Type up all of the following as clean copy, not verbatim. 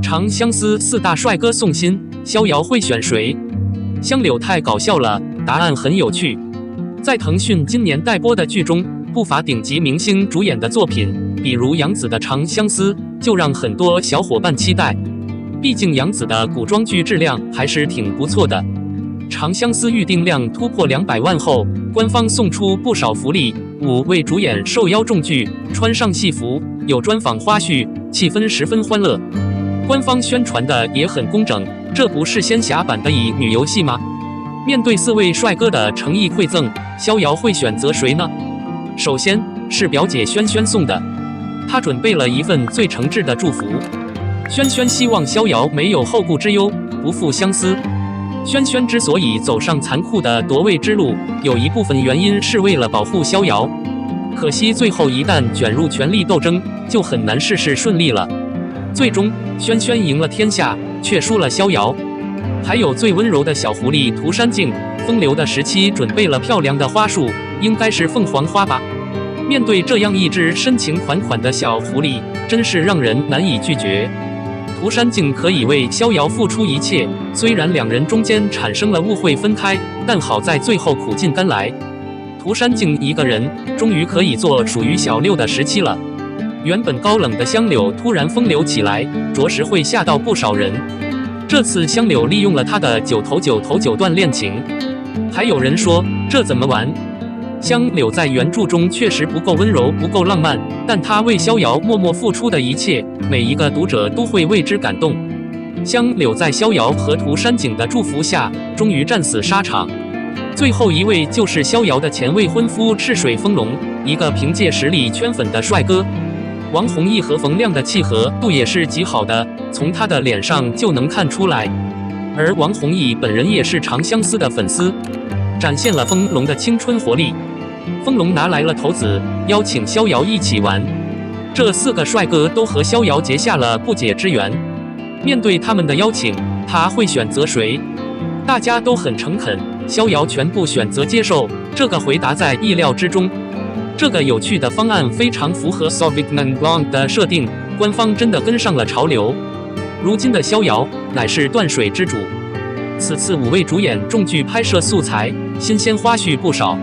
长相思四大帅哥送辛，逍遥会选谁？香柳太搞笑了，答案很有趣。在腾讯今年待播的剧中，不乏顶级明星主演的作品，比如杨紫的《长相思》，就让很多小伙伴期待。毕竟杨紫的古装剧质量还是挺不错的。《长相思》预订量突破200万后，官方送出不少福利，5位主演受邀重聚，穿上戏服，有专访花絮，气氛十分欢乐。官方宣传的也很工整，这不是仙侠版的乙女游戏吗？面对4位帅哥的诚意馈赠，逍遥会选择谁呢？首先是表姐萱萱送的，她准备了一份最诚挚的祝福。萱萱希望逍遥没有后顾之忧，不负相思。萱萱之所以走上残酷的夺位之路，有一部分原因是为了保护逍遥。可惜最后一旦卷入权力斗争，就很难事事顺利了。最终，萱萱赢了天下，却输了逍遥。还有最温柔的小狐狸涂山璟，风流的17准备了漂亮的花束，应该是凤凰花吧。面对这样一只深情款款的小狐狸，真是让人难以拒绝。涂山璟可以为逍遥付出一切，虽然两人中间产生了误会分开，但好在最后苦尽甘来。涂山璟一个人终于可以做属于小六的17了。原本高冷的香柳突然风流起来，着实会吓到不少人。这次香柳利用了他的9头9段恋情。还有人说这怎么玩？香柳在原著中确实不够温柔，不够浪漫，但她为逍遥默默付出的一切，每一个读者都会为之感动。香柳在逍遥和涂山璟的祝福下，终于战死沙场。最后一位就是逍遥的前未婚夫赤水丰隆，一个凭借实力圈粉的帅哥。王弘毅和冯亮的契合度也是极好的，从他的脸上就能看出来。而王弘毅本人也是长相思的粉丝，展现了丰隆的青春活力。丰隆拿来了头子，邀请逍遥一起玩。这4个帅哥都和逍遥结下了不解之缘。面对他们的邀请，他会选择谁？大家都很诚恳，逍遥全部选择接受，这个回答在意料之中。这个有趣的方案非常符合 Sauvignon Blanc 的设定，官方真的跟上了潮流。如今的逍遥乃是断水之主。此次5位主演重聚拍摄素材，新鲜花絮不少。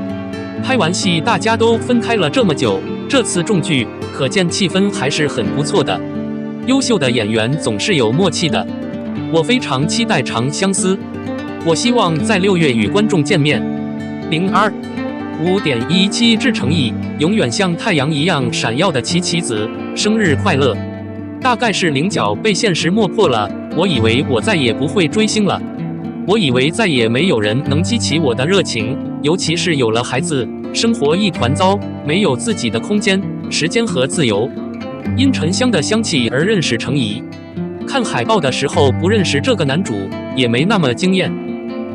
拍完戏大家都分开了这么久，这次重聚可见气氛还是很不错的。优秀的演员总是有默契的，我非常期待长相思。我希望在6月与观众见面。5.17至诚意，永远像太阳一样闪耀的琪琪子，生日快乐！大概是菱角被现实磨破了，我以为我再也不会追星了，我以为再也没有人能激起我的热情，尤其是有了孩子，生活一团糟，没有自己的空间、时间和自由。因沉香的香气而认识程怡，看海报的时候不认识这个男主，也没那么惊艳。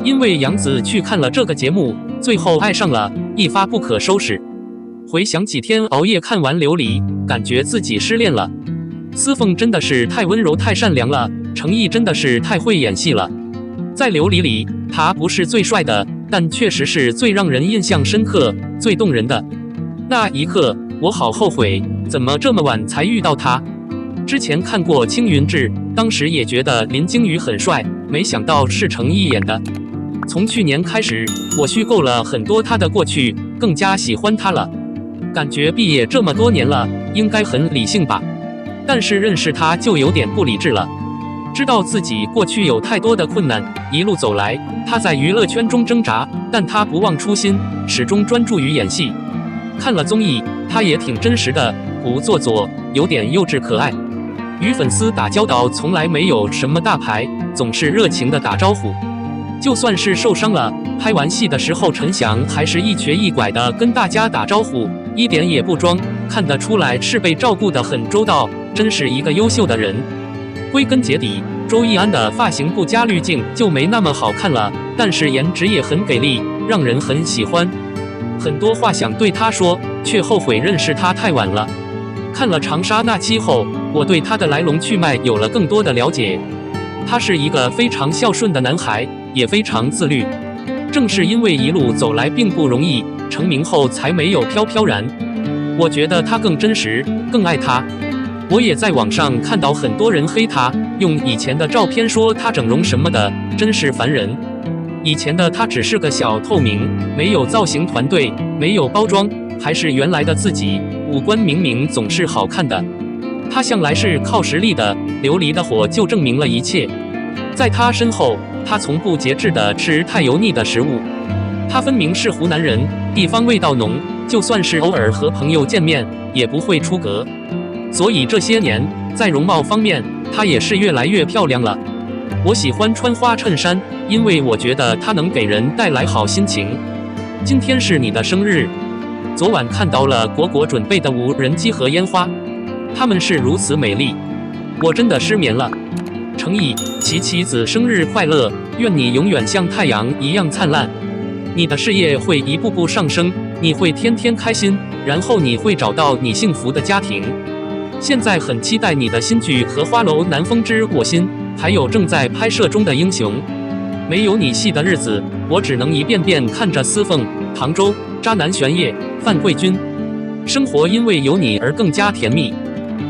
因为杨紫去看了这个节目，最后爱上了，一发不可收拾。回想几天熬夜看完《琉璃》，感觉自己失恋了。司凤真的是太温柔太善良了，程毅真的是太会演戏了。在《琉璃》里，他不是最帅的，但确实是最让人印象深刻、最动人的。那一刻，我好后悔，怎么这么晚才遇到他？之前看过《青云志》，当时也觉得林惊羽很帅，没想到是程毅演的。从去年开始，我虚构了很多他的过去，更加喜欢他了。感觉毕业这么多年了，应该很理性吧？但是认识他就有点不理智了。知道自己过去有太多的困难，一路走来，他在娱乐圈中挣扎，但他不忘初心，始终专注于演戏。看了综艺，他也挺真实的，不做作，有点幼稚可爱。与粉丝打交道从来没有什么大牌，总是热情的打招呼。就算是受伤了，拍完戏的时候，陈翔还是一瘸一拐的跟大家打招呼，一点也不装，看得出来是被照顾得很周到，真是一个优秀的人。归根结底，周易安的发型不加滤镜就没那么好看了，但是颜值也很给力，让人很喜欢。很多话想对他说，却后悔认识他太晚了。看了长沙那期后，我对他的来龙去脉有了更多的了解。他是一个非常孝顺的男孩，也非常自律。正是因为一路走来并不容易，成名后才没有飘飘然。我觉得他更真实，更爱他。我也在网上看到很多人黑他，用以前的照片说他整容什么的，真是烦人。以前的他只是个小透明，没有造型团队，没有包装，还是原来的自己，五官明明总是好看的。他向来是靠实力的，琉璃的火就证明了一切。在他身后，他从不节制地吃太油腻的食物。他分明是湖南人，地方味道浓，就算是偶尔和朋友见面，也不会出格。所以这些年，在容貌方面，她也是越来越漂亮了。我喜欢穿花衬衫，因为我觉得它能给人带来好心情。今天是你的生日，昨晚看到了果果准备的无人机和烟花，它们是如此美丽，我真的失眠了。诚意，琪琪子生日快乐，愿你永远像太阳一样灿烂。你的事业会一步步上升，你会天天开心，然后你会找到你幸福的家庭。现在很期待你的新剧《荷花楼南风之我心》，还有正在拍摄中的《英雄》。没有你戏的日子，我只能一遍遍看着司凤、唐周、渣男玄烨、范桂君，生活因为有你而更加甜蜜。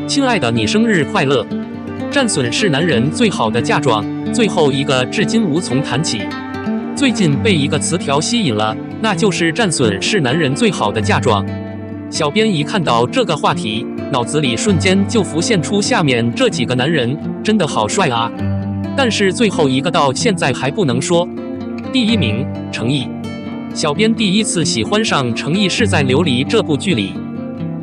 亲爱的，你生日快乐！战损是男人最好的嫁妆，最后一个至今无从谈起。最近被一个词条吸引了，那就是战损是男人最好的嫁妆。小编一看到这个话题，脑子里瞬间就浮现出下面这几个男人，真的好帅啊！但是最后一个到现在还不能说。第一名，程毅。小编第一次喜欢上程毅是在《琉璃》这部剧里。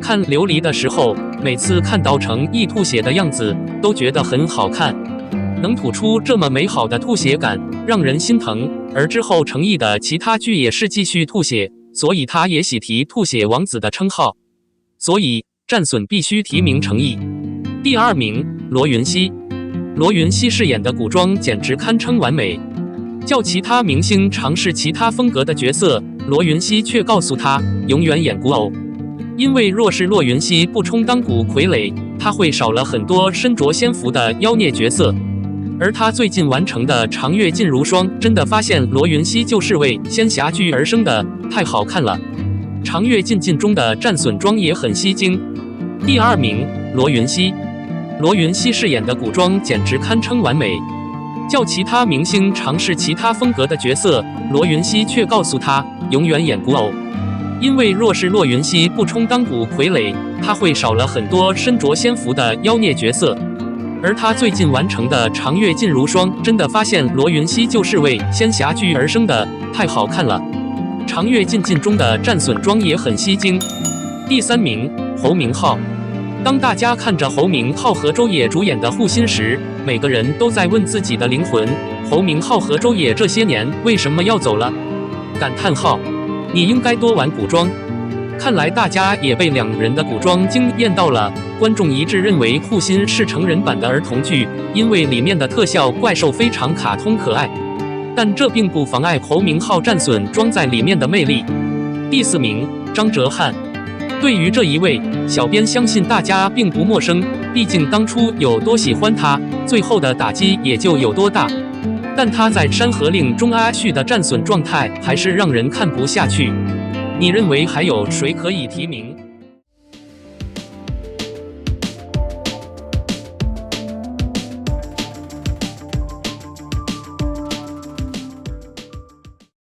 看《琉璃》的时候，每次看到程毅吐血的样子，都觉得很好看。能吐出这么美好的吐血感，让人心疼。而之后程毅的其他剧也是继续吐血，所以他也喜提吐血王子的称号。所以战损必须提名程毅。第二名，罗云熙。罗云熙饰演的古装简直堪称完美。叫其他明星尝试其他风格的角色，罗云熙却告诉他永远演古偶。因为若是罗云熙不充当古傀儡，他会少了很多身着仙服的妖孽角色。而他最近完成的《长月烬如霜》，真的发现罗云熙就是为仙侠剧而生的，太好看了。《长月烬》中的战损妆也很吸睛。第二名，罗云熙。罗云熙饰演的古装简直堪称完美。叫其他明星尝试其他风格的角色，罗云熙却告诉他永远演古偶。因为若是罗云熙不充当古傀儡，他会少了很多身着仙服的妖孽角色。而他最近完成的《长月烬如霜》，真的发现罗云熙就是为仙侠剧而生的，太好看了。《长月烬》中的战损妆也很吸睛。第三名，侯明昊。当大家看着侯明昊和周也主演的《护心》时，每个人都在问自己的灵魂：侯明昊和周也这些年为什么要走了？感叹号！你应该多玩古装。看来大家也被两人的古装惊艳到了，观众一致认为《护心》是成人版的儿童剧，因为里面的特效怪兽非常卡通可爱。但这并不妨碍侯明昊战损装在里面的魅力。第四名，张哲瀚。对于这一位，小编相信大家并不陌生，毕竟当初有多喜欢他，最后的打击也就有多大。但他在《山河令》中阿旭的战损状态还是让人看不下去。你认为还有谁可以提名？